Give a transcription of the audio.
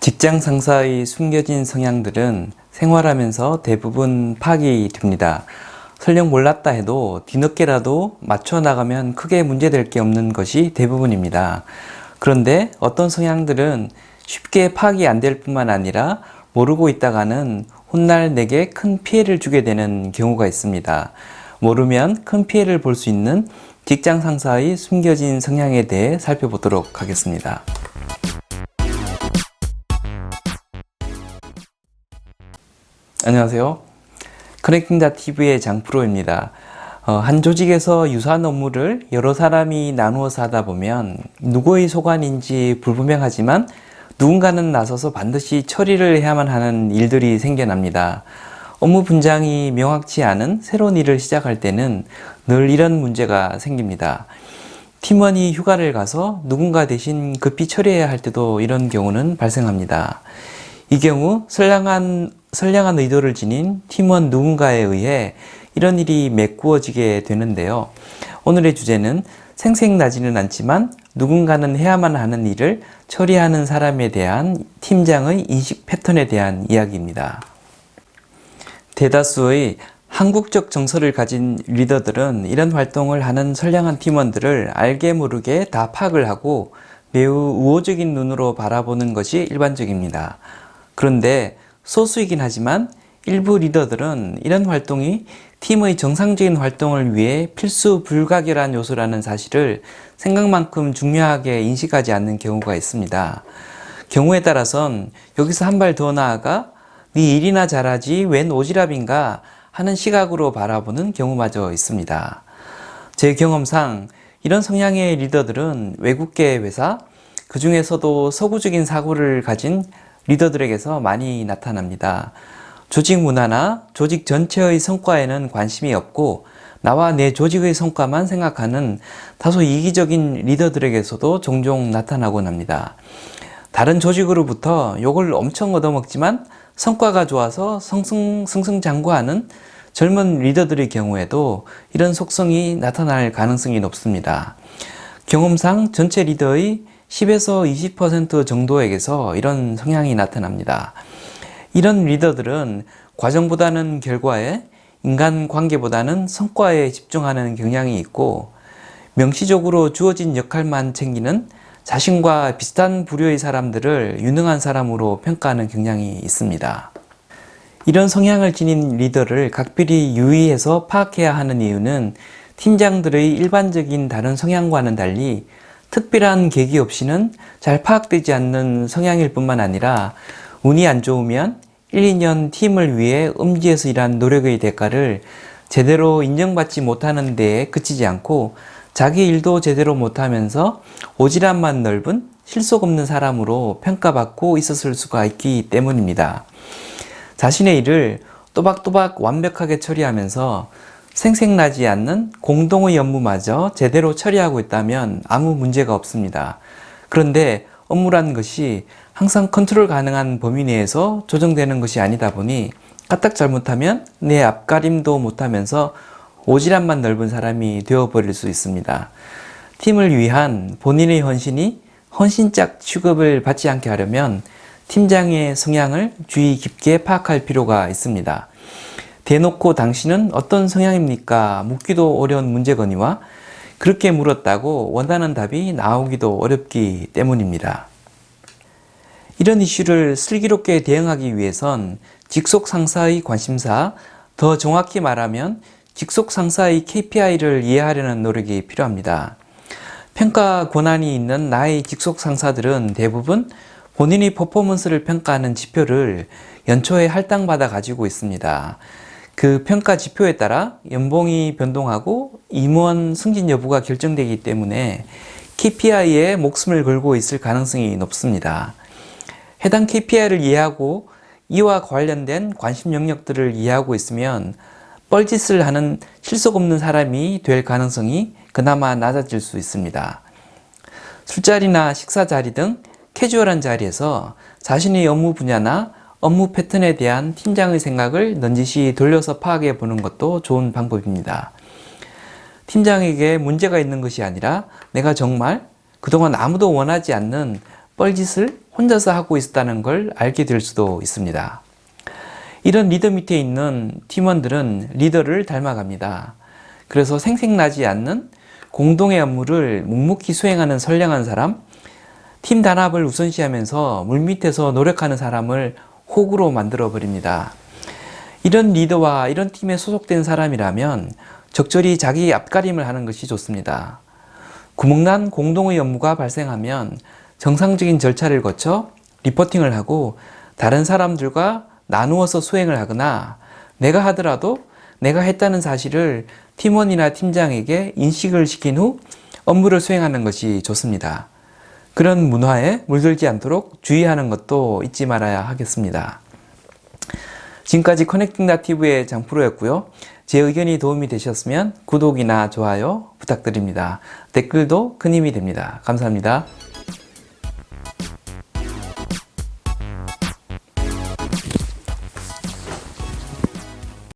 직장 상사의 숨겨진 성향들은 생활하면서 대부분 파악이 됩니다. 설령 몰랐다 해도 뒤늦게라도 맞춰 나가면 크게 문제될 게 없는 것이 대부분입니다. 그런데 어떤 성향들은 쉽게 파악이 안 될 뿐만 아니라 모르고 있다가는 훗날 내게 큰 피해를 주게 되는 경우가 있습니다. 모르면 큰 피해를 볼 수 있는 직장 상사의 숨겨진 성향에 대해 살펴보도록 하겠습니다. 안녕하세요. 커넥팅닷TV의 장프로입니다. 한 조직에서 유사한 업무를 여러 사람이 나누어서 하다 보면 누구의 소관인지 불분명하지만 누군가는 나서서 반드시 처리를 해야만 하는 일들이 생겨납니다. 업무 분장이 명확치 않은 새로운 일을 시작할 때는 늘 이런 문제가 생깁니다. 팀원이 휴가를 가서 누군가 대신 급히 처리해야 할 때도 이런 경우는 발생합니다. 이 경우 선량한 의도를 지닌 팀원 누군가에 의해 이런 일이 메꾸어지게 되는데요. 오늘의 주제는 생색나지는 않지만 누군가는 해야만 하는 일을 처리하는 사람에 대한 팀장의 인식 패턴에 대한 이야기입니다. 대다수의 한국적 정서를 가진 리더들은 이런 활동을 하는 선량한 팀원들을 알게 모르게 다 파악을 하고 매우 우호적인 눈으로 바라보는 것이 일반적입니다. 그런데 소수이긴 하지만 일부 리더들은 이런 활동이 팀의 정상적인 활동을 위해 필수 불가결한 요소라는 사실을 생각만큼 중요하게 인식하지 않는 경우가 있습니다. 경우에 따라선 여기서 한 발 더 나아가 네 일이나 잘하지 웬 오지랖인가 하는 시각으로 바라보는 경우마저 있습니다. 제 경험상 이런 성향의 리더들은 외국계 회사, 그 중에서도 서구적인 사고를 가진 리더들에게서 많이 나타납니다. 조직 문화나 조직 전체의 성과에는 관심이 없고 나와 내 조직의 성과만 생각하는 다소 이기적인 리더들에게서도 종종 나타나곤 합니다. 다른 조직으로부터 욕을 엄청 얻어먹지만 성과가 좋아서 승승장구하는 젊은 리더들의 경우에도 이런 속성이 나타날 가능성이 높습니다. 경험상 전체 리더의 10에서 20% 정도에게서 이런 성향이 나타납니다. 이런 리더들은 과정보다는 결과에, 인간관계보다는 성과에 집중하는 경향이 있고 명시적으로 주어진 역할만 챙기는 자신과 비슷한 부류의 사람들을 유능한 사람으로 평가하는 경향이 있습니다. 이런 성향을 지닌 리더를 각별히 유의해서 파악해야 하는 이유는 팀장들의 일반적인 다른 성향과는 달리 특별한 계기 없이는 잘 파악되지 않는 성향일 뿐만 아니라 운이 안 좋으면 1, 2년 팀을 위해 음지에서 일한 노력의 대가를 제대로 인정받지 못하는 데에 그치지 않고 자기 일도 제대로 못하면서 오지랖만 넓은 실속 없는 사람으로 평가받고 있었을 수가 있기 때문입니다. 자신의 일을 또박또박 완벽하게 처리하면서 생색나지 않는 공동의 업무마저 제대로 처리하고 있다면 아무 문제가 없습니다. 그런데 업무라는 것이 항상 컨트롤 가능한 범위 내에서 조정되는 것이 아니다 보니 까딱 잘못하면 내 앞가림도 못하면서 오지랖만 넓은 사람이 되어버릴 수 있습니다. 팀을 위한 본인의 헌신이 헌신짝 취급을 받지 않게 하려면 팀장의 성향을 주의 깊게 파악할 필요가 있습니다. 대놓고 당신은 어떤 성향입니까? 묻기도 어려운 문제거니와 그렇게 물었다고 원하는 답이 나오기도 어렵기 때문입니다. 이런 이슈를 슬기롭게 대응하기 위해선 직속 상사의 관심사, 더 정확히 말하면 직속 상사의 KPI를 이해하려는 노력이 필요합니다. 평가 권한이 있는 나의 직속 상사들은 대부분 본인의 퍼포먼스를 평가하는 지표를 연초에 할당받아 가지고 있습니다. 그 평가 지표에 따라 연봉이 변동하고 임원 승진 여부가 결정되기 때문에 KPI에 목숨을 걸고 있을 가능성이 높습니다. 해당 KPI를 이해하고 이와 관련된 관심 영역들을 이해하고 있으면 뻘짓을 하는 실속 없는 사람이 될 가능성이 그나마 낮아질 수 있습니다. 술자리나 식사자리 등 캐주얼한 자리에서 자신의 업무 분야나 업무 패턴에 대한 팀장의 생각을 넌지시 돌려서 파악해 보는 것도 좋은 방법입니다. 팀장에게 문제가 있는 것이 아니라 내가 정말 그동안 아무도 원하지 않는 뻘짓을 혼자서 하고 있었다는 걸 알게 될 수도 있습니다. 이런 리더 밑에 있는 팀원들은 리더를 닮아갑니다. 그래서 생색나지 않는 공동의 업무를 묵묵히 수행하는 선량한 사람, 팀 단합을 우선시하면서 물밑에서 노력하는 사람을 호구로 만들어 버립니다. 이런 리더와 이런 팀에 소속된 사람이라면 적절히 자기 앞가림을 하는 것이 좋습니다. 구멍난 공동의 업무가 발생하면 정상적인 절차를 거쳐 리포팅을 하고 다른 사람들과 나누어서 수행을 하거나 내가 하더라도 내가 했다는 사실을 팀원이나 팀장에게 인식을 시킨 후 업무를 수행하는 것이 좋습니다. 그런 문화에 물들지 않도록 주의하는 것도 잊지 말아야 하겠습니다. 지금까지 커넥팅닷TV의 장프로였고요. 제 의견이 도움이 되셨으면 구독이나 좋아요 부탁드립니다. 댓글도 큰 힘이 됩니다. 감사합니다.